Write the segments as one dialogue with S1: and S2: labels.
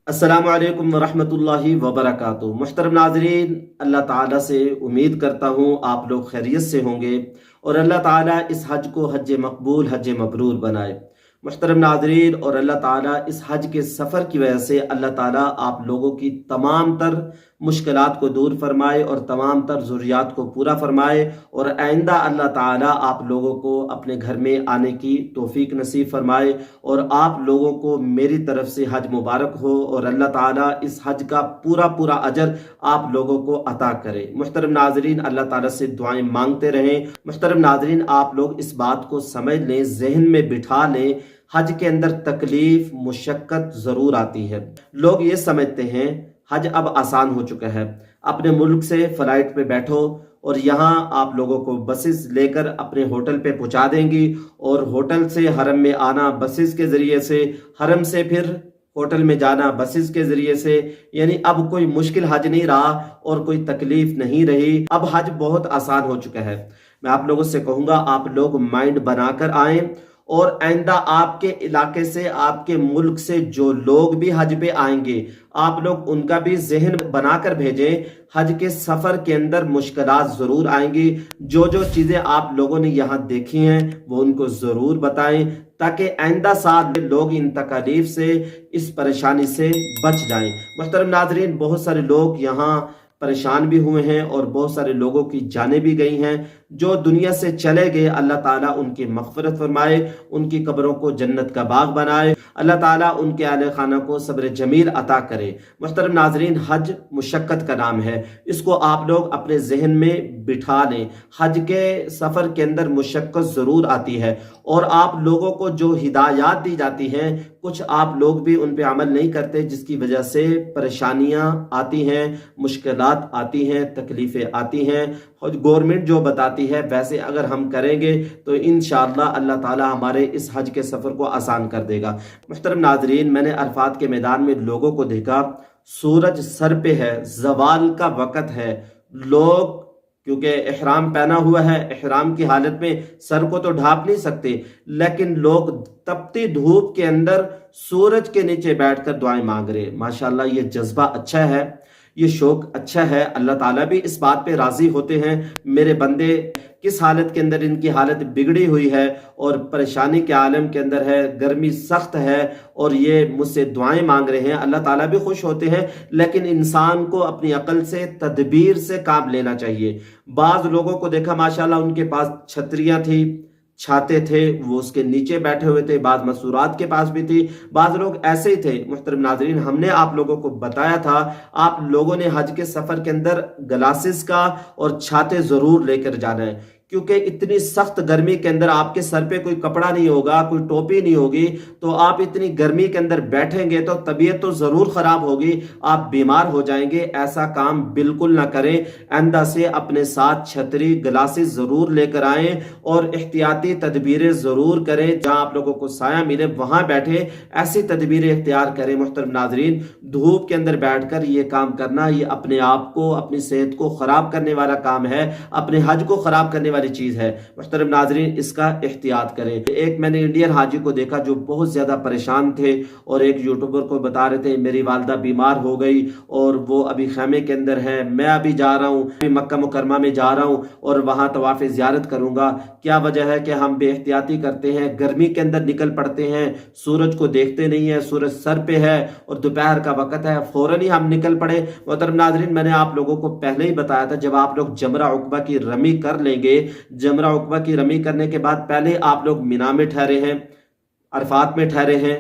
S1: अस्सलामु अलैकुम वरहमतुल्लाहि वबरकातुहू। मुहतरम नाज़रीन, अल्लाह ताला से उम्मीद करता हूँ आप लोग खैरियत से होंगे और अल्लाह ताला इस हज को हज मकबूल हज मबरूर बनाए। मुहतरम नाज़रीन, और अल्लाह ताला इस हज के सफ़र की वजह से अल्लाह ताला आप लोगों की तमाम तर मुश्किलात को दूर फरमाए और तमाम तर ज़रूरियात को पूरा फरमाए, और आइंदा अल्लाह ताला आप लोगों को अपने घर में आने की तौफीक नसीब फरमाए और आप लोगों को मेरी तरफ से हज मुबारक हो और अल्लाह ताला इस हज का पूरा पूरा अजर आप लोगों को अता करे। मुहतरम नाजरीन, अल्लाह ताला से दुआएं मांगते रहें। मुहतरम नाजरीन, आप लोग इस बात को समझ लें, जहन में बिठा लें, हज के अंदर तकलीफ मुशक्कत ज़रूर आती है। लोग ये समझते हैं हज अब आसान हो चुका है, अपने मुल्क से फ़्लाइट पे बैठो और यहाँ आप लोगों को बसेस लेकर अपने होटल पे पहुँचा देंगी और होटल से हरम में आना बसेस के ज़रिए से, हरम से फिर होटल में जाना बसेस के ज़रिए से। यानी अब कोई मुश्किल हज नहीं रहा और कोई तकलीफ नहीं रही, अब हज बहुत आसान हो चुका है। मैं आप लोगों से कहूँगा आप लोग माइंड बनाकर आएँ और आइंदा आपके इलाके से, आपके मुल्क से जो लोग भी हज पे आएंगे, आप लोग उनका भी जहन बनाकर भेजें। हज के सफ़र के अंदर मुश्किलात ज़रूर आएंगी, जो जो चीज़ें आप लोगों ने यहाँ देखी हैं वो उनको ज़रूर बताएं, ताकि आइंदा साल लोग इन तकलीफ से, इस परेशानी से बच जाएं। मुहतरम नाजरीन, बहुत सारे लोग यहाँ परेशान भी हुए हैं और बहुत सारे लोगों की जानें भी गई हैं। जो दुनिया से चले गए, अल्लाह ताला उनकी मग़फ़िरत फरमाए, उनकी कब्रों को जन्नत का बाग बनाए, अल्लाह ताला उनके आले खाना को सब्र जमील अता करे। मुहतरम नाजरीन, हज मुशक्क़त का नाम है, इसको आप लोग अपने जहन में बिठा लें। हज के सफ़र के अंदर मुशक्क़त ज़रूर आती है और आप लोगों को जो हिदायत दी जाती हैं, कुछ आप लोग भी उन पे अमल नहीं करते, जिसकी वजह से परेशानियां आती हैं, मुश्किलात आती हैं, तकलीफ़ें आती हैं। और गवर्नमेंट जो बताती है वैसे अगर हम करेंगे तो इंशाअल्लाह अल्लाह ताला हमारे इस हज के सफ़र को आसान कर देगा। मुहतरम नाजरीन, मैंने अरफात के मैदान में लोगों को देखा, सूरज सर पे है, जवाल का वक़्त है, लोग क्योंकि एहराम पहना हुआ है, एहराम की हालत में सर को तो ढांप नहीं सकते, लेकिन लोग तपती धूप के अंदर सूरज के नीचे बैठकर दुआएं मांग रहे। माशाल्लाह, ये जज्बा अच्छा है, ये शौक अच्छा है। अल्लाह ताला भी इस बात पे राजी होते हैं, मेरे बंदे किस हालत के अंदर इनकी हालत बिगड़ी हुई है और परेशानी के आलम के अंदर है, गर्मी सख्त है और ये मुझसे दुआएं मांग रहे हैं। अल्लाह ताला भी खुश होते हैं, लेकिन इंसान को अपनी अकल से, तदबीर से काम लेना चाहिए। बाज़ लोगों को देखा माशाल्लाह उनके पास छतरियां थी, छाते थे, वो उसके नीचे बैठे हुए थे, बाद मसूरात के पास भी थी, बाज़ लोग ऐसे ही थे। मुहतरम नाजरीन, हमने आप लोगों को बताया था, आप लोगों ने हज के सफ़र के अंदर ग्लासेस का और छाते ज़रूर लेकर जाना है, क्योंकि इतनी सख्त गर्मी के अंदर आपके सर पे कोई कपड़ा नहीं होगा, कोई टोपी नहीं होगी, तो आप इतनी गर्मी के अंदर बैठेंगे तो तबीयत तो ज़रूर ख़राब होगी, आप बीमार हो जाएंगे। ऐसा काम बिल्कुल ना करें। आइंदा से अपने साथ छतरी, ग्लासेस ज़रूर लेकर आएँ और एहतियाती तदबीरें ज़रूर करें। जहाँ आप लोगों को साया मिले वहाँ बैठे, ऐसी तदबीरें इख्तियार करें। मुहतरम नाजरीन, धूप के अंदर बैठ कर ये काम करना, ये अपने आप को, अपनी सेहत को ख़राब करने वाला काम है, अपने हज को ख़राब करने वाली चीज है। मुहतरम नाजरीन, इसका एहतियात करें। एक मैंने इंडियन हाजी को देखा जो बहुत ज्यादा परेशान थे और एक यूट्यूबर को बता रहे थे मेरी वालदा बीमार हो गई और वो अभी खैमे के अंदर है, मैं अभी जा रहा हूँ, मक्का मुकरमा में जा रहा हूँ और वहां तवाफ़ ज़ियारत करूंगा। क्या वजह है कि हम बेहतियाती करते हैं, गर्मी के अंदर निकल पड़ते हैं, सूरज को देखते नहीं है, सूरज सर पे है और दोपहर का वक्त है, फौरन ही हम निकल पड़े। मुहतरम नाजरीन, मैंने आप लोगों को पहले ही बताया था, जब आप लोग जमरा उकबा की रमी कर लेंगे, जमरा उकबा की रमी करने के बाद पहले आप लोग मिना में ठहरे हैं, अरफात में ठहरे हैं,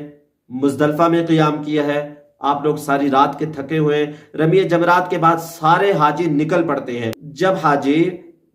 S1: मुजदलफा में क़ियाम किया है, आप लोग सारी रात के थके हुए हैं। रमी जमरात के बाद सारे हाजी निकल पड़ते हैं। जब हाजी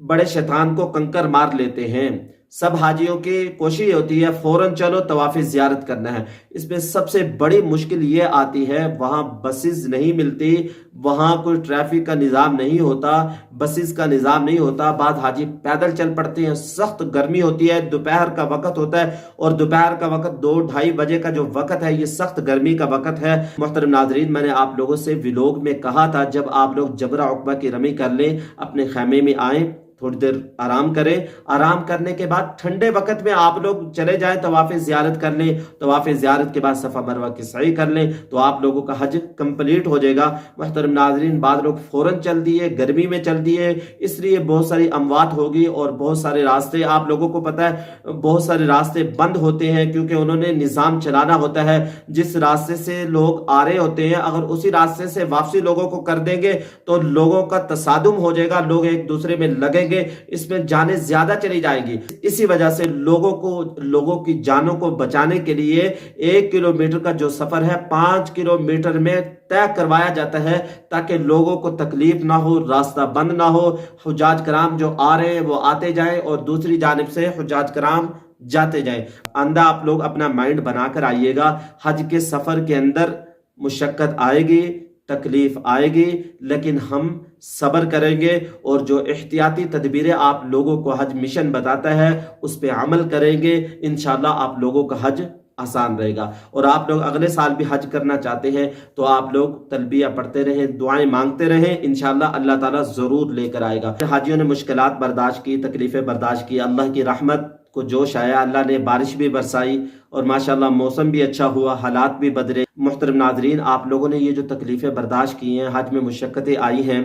S1: बड़े शैतान को कंकर मार लेते हैं, सब हाजियों की कोशिश होती है फौरन चलो तवाफ़ ज़ियारत करना है। इसमें सबसे बड़ी मुश्किल ये आती है, वहाँ बसेस नहीं मिलती, वहाँ कोई ट्रैफिक का निज़ाम नहीं होता, बसेस का निज़ाम नहीं होता, बाद हाजी पैदल चल पड़ते हैं, सख्त गर्मी होती है, दोपहर का वक्त होता है और दोपहर का वक्त 2-2:30 बजे का जो वक्त है, ये सख्त गर्मी का वक्त है। मुहतरम नाजरीन, मैंने आप लोगों से व्लॉग में कहा था, जब आप लोग जमरा उकबा की रमी कर लें, अपने खैमे में आएँ, थोड़ी देर आराम करें। आराम करने के बाद ठंडे वक्त में आप लोग चले जाएं, तवाफ़ ज़ियारत कर लें। तवाफ़ ज़ियारत के बाद सफ़ा मरवा की सई कर लें तो आप लोगों का हज कंप्लीट हो जाएगा। मुहतरम नाज़रीन, बाद लोग फ़ौरन चल दिए, गर्मी में चल दिए, इसलिए बहुत सारी अमवात होगी और बहुत सारे रास्ते, आप लोगों को पता है बहुत सारे रास्ते बंद होते हैं क्योंकि उन्होंने निज़ाम चलाना होता है। जिस रास्ते से लोग आ रहे होते हैं, अगर उसी रास्ते से वापसी लोगों को कर देंगे तो लोगों का तसादुम हो जाएगा, लोग एक दूसरे में लगेंगे, इसमें जाने ज्यादा चली जाएंगी। इसी वजह से लोगों की जानों को बचाने के लिए 1 किलोमीटर का जो सफर है 5 किलोमीटर में तय करवाया जाता है ताकि लोगों को तकलीफ ना हो, रास्ता बंद ना हो। हुज्जाज कराम जो आ रहे हैं वो आते जाएं और दूसरी जानिब से हुज्जाज कराम जाते जाएं। आंदा आप लोग अपना माइंड बनाकर आइएगा। हज के सफर के अंदर मुशक्कत आएगी, तकलीफ आएगी, लेकिन हम सब्र करेंगे और जो एहतियाती तदबीरें आप लोगों को हज मिशन बताता है उस पे अमल करेंगे। इंशाल्लाह आप लोगों का हज आसान रहेगा। और आप लोग अगले साल भी हज करना चाहते हैं तो आप लोग तलबिया पढ़ते रहें, दुआएं मांगते रहें, इंशाल्लाह अल्लाह ताला जरूर लेकर आएगा। हाजियों ने मुश्किलात बर्दाश्त की, तकलीफें बर्दाश्त की, अल्लाह की रहमत को जोश आया, अल्लाह ने बारिश भी बरसाई और माशाल्लाह मौसम भी अच्छा हुआ, हालात भी बदले। मुहतरम नाजरीन, आप लोगों ने ये जो तकलीफें बर्दाश्त की हैं, हज में मुशक्कतें आई हैं,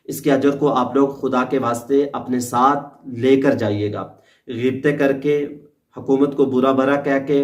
S1: इसके अजर को आप लोग खुदा के वास्ते अपने साथ लेकर जाइएगा। गिब्तें करके, हुकूमत को बुरा भरा कह के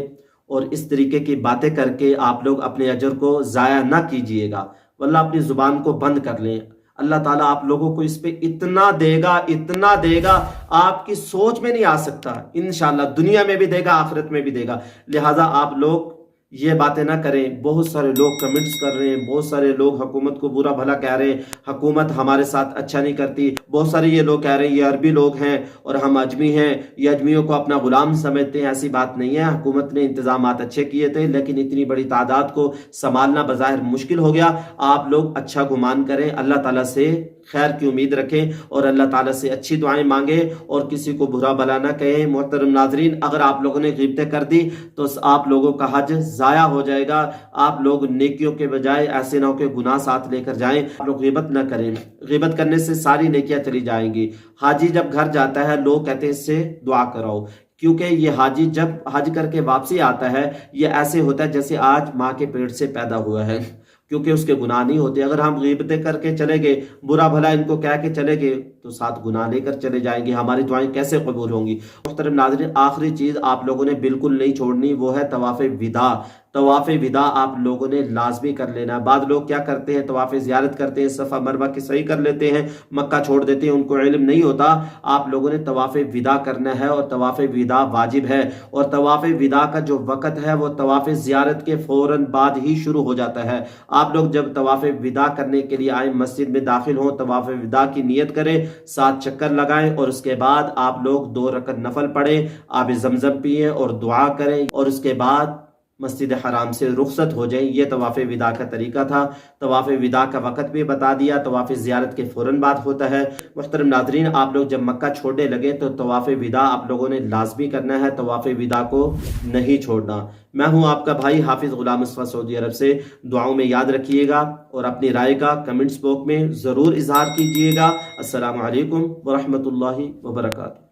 S1: और इस तरीके की बातें करके आप लोग अपने अजर को ज़ाया ना कीजिएगा। वल्लाह अपनी ज़ुबान को बंद कर लें। अल्लाह ताला आप लोगों को इस पे इतना देगा आपकी सोच में नहीं आ सकता। इंशाल्लाह दुनिया में भी देगा, आखिरत में भी देगा। लिहाजा आप लोग ये बातें ना करें। बहुत सारे लोग कमेंट्स कर रहे हैं, बहुत सारे लोग हुकूमत को बुरा भला कह रहे हैं, हुकूमत हमारे साथ अच्छा नहीं करती। बहुत सारे ये लोग कह रहे हैं ये अरबी लोग हैं और हम अजमी हैं, ये अजमियों को अपना गुलाम समझते हैं। ऐसी बात नहीं है। हुकूमत ने इंतजामात अच्छे किए थे, लेकिन इतनी बड़ी तादाद को संभालना बज़ाहिर मुश्किल हो गया। आप लोग अच्छा गुमान करें, अल्लाह ताला से खैर की उम्मीद रखें और अल्लाह ताला से अच्छी दुआएं मांगे और किसी को बुरा भला ना कहें। मोहतरम नाजरीन, अगर आप लोगों ने गिब्तें कर दी तो आप लोगों का हज ज़ाया हो जाएगा। आप लोग नेकियों के बजाय ऐसे ना हो के गुनाह साथ लेकर जाएं। आप लोग गिबत ना करें, गिबत करने से सारी नेकियां चली जाएंगी। हाजी जब घर जाता है लोग कहते हैं इससे दुआ कराओ, क्योंकि ये हाजी जब हज करके वापसी आता है ये ऐसे होता है जैसे आज माँ के पेट से पैदा हुआ है, क्योंकि उसके गुनाह नहीं होते। अगर हम गिबतें करके चले गए, बुरा भला इनको कह के चले गए तो साथ गुनाह लेकर चले जाएंगे, हमारी दुआएं कैसे कबूल होंगी। मुहतरम नाज़रीन, आखिरी चीज़ आप लोगों ने बिल्कुल नहीं छोड़नी, वो है तवाफ़ विदा। तवाफ़ विदा आप लोगों ने लाजमी कर लेना। बाद लोग क्या करते हैं, तवाफ़ ज़ियारत करते हैं, सफ़ा मरवा की सही कर लेते हैं, मक्का छोड़ देते हैं, उनको इल्म नहीं होता। आप लोगों ने तवाफ़ विदा करना है और तवाफ़ विदा वाजिब है। और तवाफ़ विदा का जो वक़्त है वो तवाफ़ ज़ियारत के फ़ौरन बाद ही शुरू हो जाता है। आप लोग जब तवाफ़ विदा करने के लिए आए, मस्जिद में दाखिल हों, तवाफ़ विदा की नियत करें, 7 चक्कर लगाएं और उसके बाद आप लोग 2 रकत नफल पढ़ें, आब ज़मज़म पिएं और दुआ करें और उसके बाद मस्जिद हराम से रुखसत हो जाए। ये तवाफ़ विदा का तरीका था। तवाफ़ विदा का वक़्त भी बता दिया, तवाफ़ ज़ियारत के फ़ौरन बाद होता है। मुहतरम नाज़रीन, आप लोग जब मक्का छोड़ने लगे तो तवाफ़ विदा आप लोगों ने लाजमी करना है, तवाफ़ विदा को नहीं छोड़ना। मैं हूँ आपका भाई हाफिज़ गुलाम मुस्तफ़ा सऊदी अरब से। दुआओं में याद रखिएगा और अपनी राय का कमेंट्स बॉक्स में ज़रूर इजहार कीजिएगा। अस्सलामु अलैकुम व रहमतुल्लाहि व बरकातुहू।